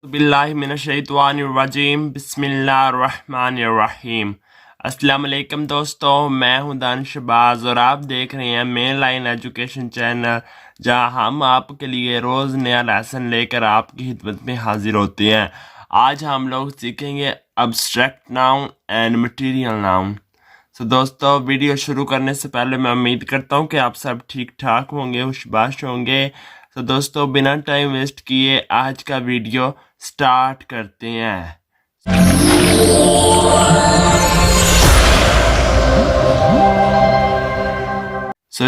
बिल्लाहिमिनश्शैतानिर्रजीम बिस्मिल्लाहिर्रहमानिर्रहीम। अस्सलाम वालेकुम दोस्तों, मैं हूं दानिश शहबाज और आप देख रहे हैं मेन लाइन एजुकेशन चैनल, जहां हम आपके लिए रोज़ नया लेसन लेकर आपकी खिदमत में हाजिर होते हैं। आज हम लोग सीखेंगे abstract noun and material noun. दोस्तों, वीडियो शुरू करने से पहले मैं उम्मीद करता हूं कि आप सब ठीक ठाक होंगे, खुशबाश होंगे। दोस्तों, बिना टाइम वेस्ट किए आज का वीडियो स्टार्ट करते हैं।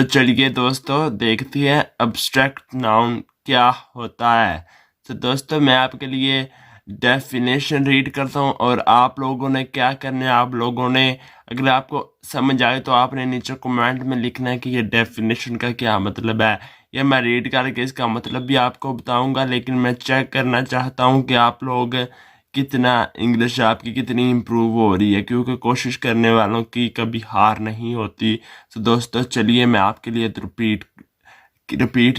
चलिए दोस्तों, देखते हैं अब्स्ट्रैक्ट नाउन क्या होता है। दोस्तों, मैं आपके लिए डेफिनेशन रीड करता हूँ और आप लोगों ने क्या करना है, आप लोगों ने अगर आपको समझ आए तो आपने नीचे कमेंट में लिखना है कि ये डेफिनेशन का क्या मतलब है। या मैं रीड करके इसका मतलब भी आपको बताऊंगा, लेकिन मैं चेक करना चाहता हूँ कि आप लोग कितना इंग्लिश आपकी कितनी इम्प्रूव हो रही है, क्योंकि कोशिश करने वालों की कभी हार नहीं होती। दोस्तों, चलिए मैं आपके लिए रिपीट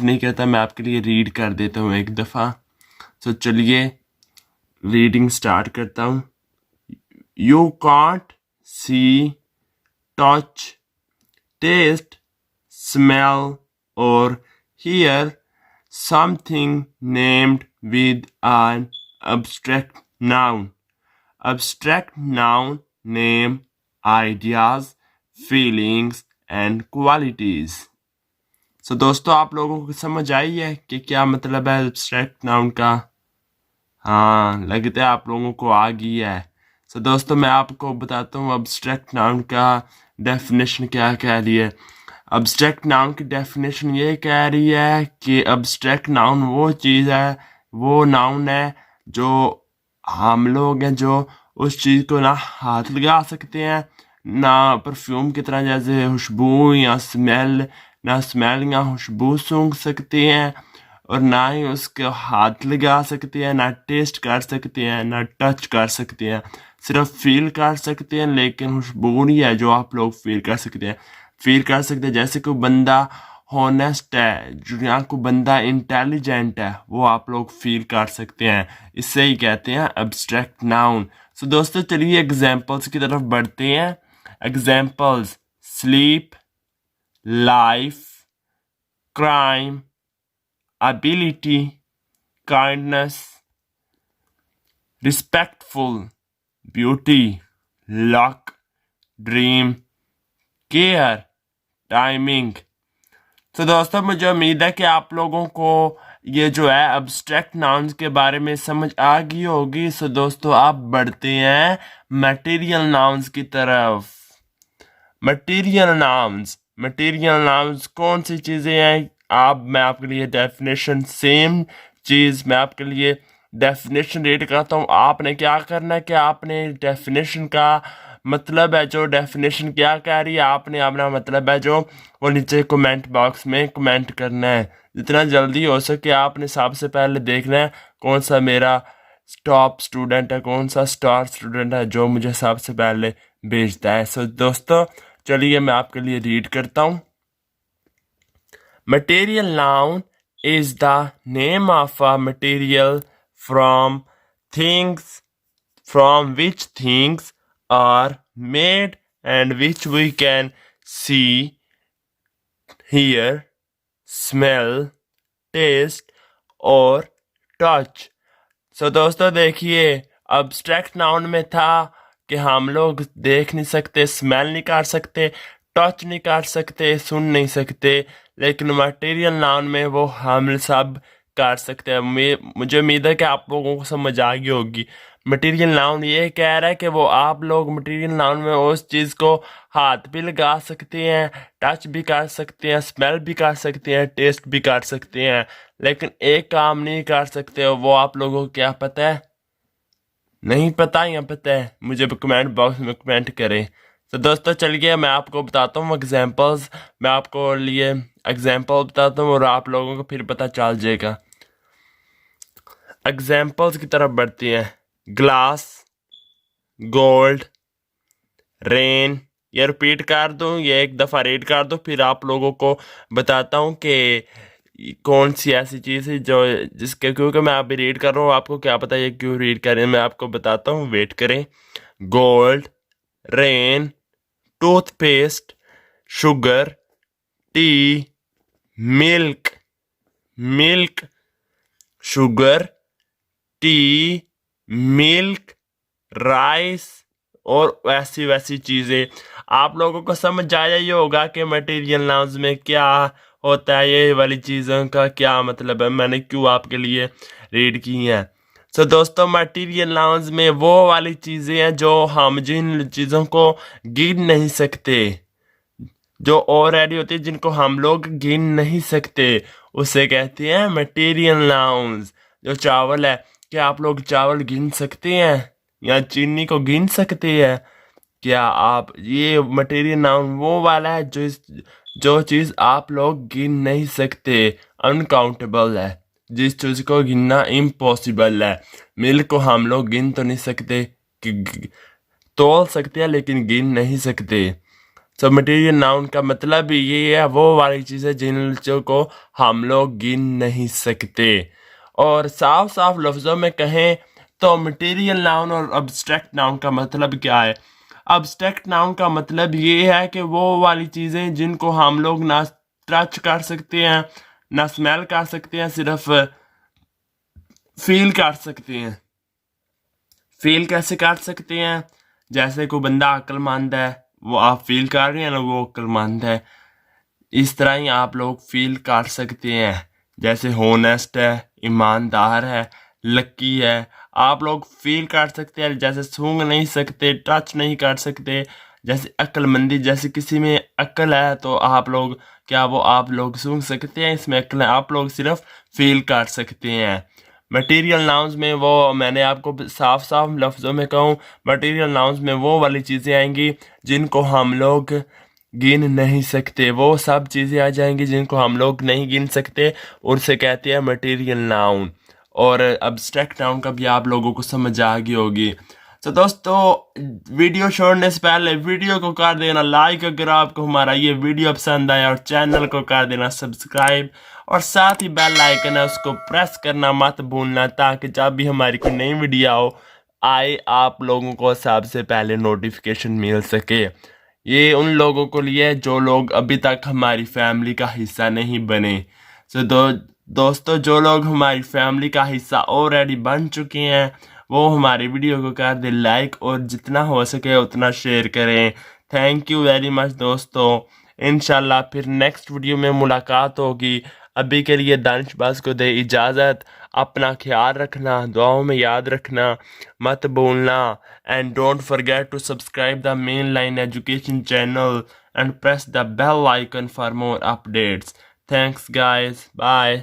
नहीं करता, मैं आपके लिए रीड कर देता हूँ एक दफ़ा। चलिए रीडिंग स्टार्ट करता हूँ। You can't see, touch, taste, smell or hear something named with an abstract noun. Abstract noun name ideas, feelings and qualities. दोस्तों, आप लोगों को समझ आई है कि क्या मतलब है abstract noun का? हाँ, लगता है आप लोगों को आ गई है। दोस्तों, मैं आपको बताता हूँ abstract noun का डेफिनेशन क्या कह रही है। अब्स्ट्रैक्ट नाउन की डेफिनेशन ये कह रही है कि अब्स्ट्रैक्ट नाउन वो चीज़ है, वो नाउन है जो हम लोग हैं जो उस चीज़ को ना हाथ लगा सकते हैं, ना परफ्यूम की तरह जैसे खुशबू या स्मेल, ना स्मेल या खुशबू सूंघ सकते हैं, और ना ही उसको हाथ लगा सकते हैं, ना टेस्ट कर सकते हैं, ना टच कर सकते हैं। सिर्फ फील कर सकते हैं, लेकिन खुशबू नहीं है जो आप लोग फील कर सकते हैं। फील कर सकते हैं जैसे कोई बंदा हॉनेस्ट है, जो यहाँ को बंदा इंटेलिजेंट है, वो आप लोग फील कर सकते हैं। इससे ही कहते हैं अब्स्ट्रैक्ट नाउन। दोस्तों, चलिए एग्जाम्पल्स की तरफ बढ़ते हैं। Examples: sleep, life, crime, ability, kindness, respectful, beauty, luck, dream, care, timing. दोस्तों, मुझे उम्मीद है कि आप लोगों को ये जो है अब्स्ट्रैक्ट नाउन्स के बारे में समझ आ गई होगी। दोस्तों, आप बढ़ते हैं मटेरियल नाउन्स की तरफ। मटेरियल नाउन्स कौन सी चीज़ें हैं? मैं आपके लिए डेफिनेशन सेम चीज़ मैं आपके लिए डेफिनेशन रीड करता हूँ। आपने क्या करना है कि आपने डेफिनेशन का मतलब है, जो डेफिनेशन क्या कह रही है, आपने अपना मतलब है जो वो नीचे कमेंट बॉक्स में कमेंट करना है। जितना जल्दी हो सके आपने सबसे पहले देखना है कौन सा मेरा टॉप स्टूडेंट है, कौन सा स्टार स्टूडेंट है जो मुझे सबसे पहले भेजता है। दोस्तों, चलिए मैं आपके लिए रीड करता हूँ। Material noun is the name of a material from which things are made and which we can see, hear, smell, taste और touch। दोस्तों, देखिए अब्स्ट्रैक्ट नाउन में था कि हम लोग देख नहीं सकते, स्मेल नहीं कर सकते, टच नहीं कर सकते, सुन नहीं सकते, लेकिन मटेरियल नाउन में वो हम सब कर सकते हैं। मुझे उम्मीद है कि आप लोगों को समझ आ गई होगी। मटेरियल नाउन ये कह रहा है कि वो आप लोग मटेरियल नाउन में उस चीज़ को हाथ भी लगा सकते हैं, टच भी कर सकते हैं, स्मेल भी कर सकते हैं, टेस्ट भी कर सकते हैं, लेकिन एक काम नहीं कर सकते। वो आप लोगों को क्या पता है? नहीं पता या पता है? मुझे कमेंट बॉक्स में कमेंट करें। दोस्तों, चलिए मैं आपको बताता हूँ एग्जांपल्स। मैं आपको लिए एग्जांपल बताता हूँ और आप लोगों को फिर पता चल जाएगा। एग्जांपल्स की तरफ बढ़ती हैं। Glass, gold, rain. ये रिपीट कर दूँ, ये एक दफ़ा रीड कर दूँ, फिर आप लोगों को बताता हूँ कि कौन सी ऐसी चीज़ है जो जिसके, क्योंकि मैं अभी रीड कर रहा हूँ, आपको क्या पता ये क्यों रीड कर रहे हैं, मैं आपको बताता हूँ, वेट करें। Gold, rain, toothpaste, sugar, T, milk, milk, sugar, T, milk, rice और वैसी वैसी चीज़ें। आप लोगों को समझ आया ये होगा कि मटेरियल नाउन्स में क्या होता है, ये वाली चीज़ों का क्या मतलब है, मैंने क्यों आपके लिए रीड की हैं। सो दोस्तों, मटेरियल नाउन्स में वो वाली चीज़ें हैं जो हम जिन चीज़ों को गिन नहीं सकते, जो ऑलरेडी होती है, जिनको हम लोग गिन नहीं सकते, उसे कहते हैं मटेरियल नाउन्स। जो चावल है, क्या आप लोग चावल गिन सकते हैं या चीनी को गिन सकते हैं? क्या आप, ये मटेरियल नाउन वो वाला है जो चीज़ आप लोग गिन नहीं सकते, अनकाउंटेबल है, जिस चीज़ को गिनना इम्पॉसिबल है। मिल्क को हम लोग गिन तो नहीं सकते, तोल सकते हैं लेकिन गिन नहीं सकते। सब मटेरियल नाउन का मतलब ये है वो वाली चीज़ें जिन चीज़ों को हम लोग गिन नहीं सकते। और साफ साफ लफ्ज़ों में कहें तो मटेरियल नाउन और अब्स्ट्रैक्ट नाउन का मतलब क्या है? अब्स्ट्रैक्ट नाउन का मतलब ये है कि वो वाली चीज़ें जिनको हम लोग ना टच कर सकते हैं, ना स्मेल कर सकते हैं, सिर्फ फील कर सकते हैं। फील कैसे कर सकते हैं? जैसे कोई बंदा अक्लमंद है, वो आप फील कर रहे हैं ना, वो अक्लमंद है, इस तरह ही आप लोग फील कर सकते हैं। जैसे होनेस्ट है, ईमानदार है, लकी है, आप लोग फील कर सकते हैं। जैसे सूंघ नहीं सकते, टच नहीं कर सकते। जैसे अक्लमंदी, जैसे किसी में अक्ल है तो आप लोग, क्या वो आप लोग सूंघ सकते हैं? इसमें अक्ल है, आप लोग सिर्फ फील कर सकते हैं। मटेरियल नाउन्स में वो, मैंने आपको साफ साफ लफ्ज़ों में कहूँ, मटेरियल नाउन्स में वो वाली चीज़ें आएंगी जिनको हम लोग गिन नहीं सकते। वो सब चीज़ें आ जाएंगी जिनको हम लोग नहीं गिन सकते, उनसे कहते हैं मटेरियल नाउन। और अब्स्ट्रैक्ट नाउन का भी आप लोगों को समझ आ गई होगी। तो दोस्तों, वीडियो छोड़ने से पहले वीडियो को कर देना लाइक अगर आपको हमारा ये वीडियो पसंद आया, और चैनल को कर देना सब्सक्राइब, और साथ ही बेल आइकन है उसको प्रेस करना मत भूलना, ताकि जब भी हमारी कोई नई वीडियो आए आप लोगों को सबसे पहले नोटिफिकेशन मिल सके। ये उन लोगों को लिए जो लोग अभी तक हमारी फैमिली का हिस्सा नहीं बने। सो दोस्तों, जो लोग हमारी फैमिली का हिस्सा ऑलरेडी बन चुके हैं, वो हमारी वीडियो को कर दे लाइक, और जितना हो सके उतना शेयर करें। थैंक यू वेरी मच दोस्तों। इंशाल्लाह फिर नेक्स्ट वीडियो में मुलाकात होगी। अभी के लिए दानिश बाज को दे इजाज़त। अपना ख्याल रखना, दुआओं में याद रखना मत भूलना, and don't forget to subscribe the main line education channel and press the bell icon for more updates. Thanks guys, bye.